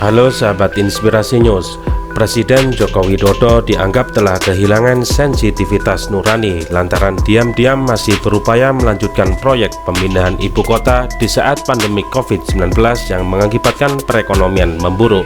Halo sahabat Inspirasi News. Presiden Joko Widodo dianggap telah kehilangan sensitivitas nurani lantaran diam-diam masih berupaya melanjutkan proyek pemindahan ibu kota di saat pandemi COVID-19 yang mengakibatkan perekonomian memburuk.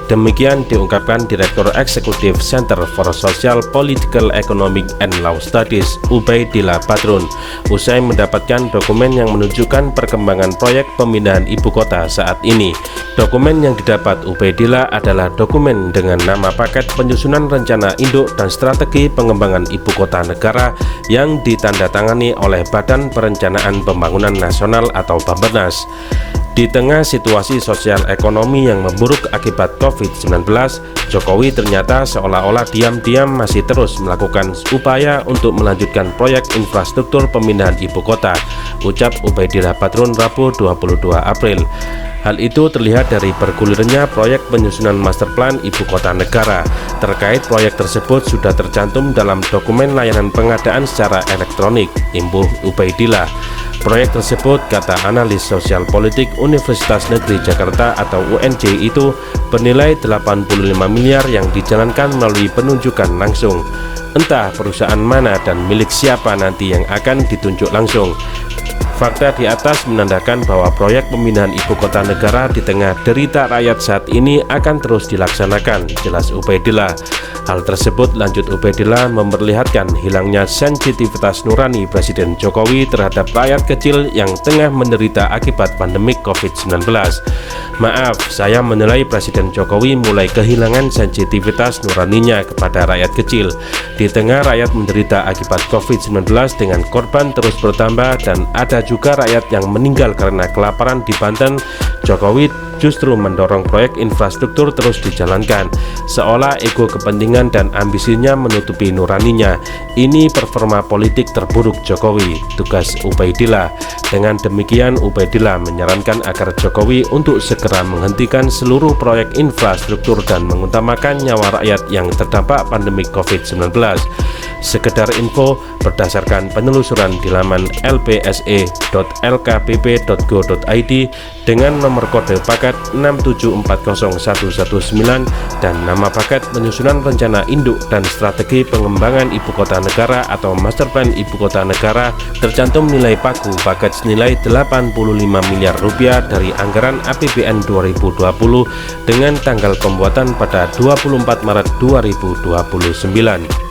Demikian diungkapkan Direktur Eksekutif Center for Social, Political, Economic, and Law Studies Ubaidillah Badrun usai mendapatkan dokumen yang menunjukkan perkembangan proyek pemindahan ibu kota saat ini. Dokumen yang didapat Ubaidillah adalah dokumen dengan nama paket penyusunan rencana induk dan strategi pengembangan ibu kota negara yang ditandatangani oleh Badan Perencanaan Pembangunan Nasional atau Bappenas. Di tengah situasi sosial ekonomi yang memburuk akibat COVID-19, Jokowi ternyata seolah-olah diam-diam masih terus melakukan upaya untuk melanjutkan proyek infrastruktur pemindahan ibu kota, ucap Ubaidillah Badrun Rabu 22 April. Hal itu terlihat dari bergulirnya proyek penyusunan master plan ibu kota negara. Terkait proyek tersebut sudah tercantum dalam dokumen layanan pengadaan secara elektronik, imbuh Ubaidillah. Proyek tersebut, kata analis sosial politik Universitas Negeri Jakarta atau UNJ itu bernilai 85 miliar yang dijalankan melalui penunjukan langsung. Entah perusahaan mana dan milik siapa nanti yang akan ditunjuk langsung. Fakta di atas menandakan bahwa proyek pemindahan ibu kota negara di tengah derita rakyat saat ini akan terus dilaksanakan, jelas Ubaidillah. Hal tersebut, lanjut Ubaidillah, memperlihatkan hilangnya sensitivitas nurani Presiden Jokowi terhadap rakyat kecil yang tengah menderita akibat pandemik COVID-19. Maaf, saya menilai Presiden Jokowi mulai kehilangan sensitivitas nuraninya kepada rakyat kecil. Di tengah rakyat menderita akibat COVID-19 dengan korban terus bertambah dan ada juga rakyat yang meninggal karena kelaparan di Banten, Jokowi justru mendorong proyek infrastruktur terus dijalankan, seolah ego kepentingan dan ambisinya menutupi nuraninya. Ini performa politik terburuk Jokowi, tugas Ubaidillah. Dengan demikian, Ubaidillah menyarankan agar Jokowi untuk segera menghentikan seluruh proyek infrastruktur dan mengutamakan nyawa rakyat yang terdampak pandemi COVID-19. Sekedar info, berdasarkan penelusuran di laman lpse.lkpp.go.id dengan nomor kode paket 6740119 dan nama paket penyusunan rencana induk dan strategi pengembangan ibu kota negara atau master plan ibu kota negara, tercantum nilai pagu paket senilai 85 miliar rupiah dari anggaran APBN 2020 dengan tanggal pembuatan pada 24 Maret 2029.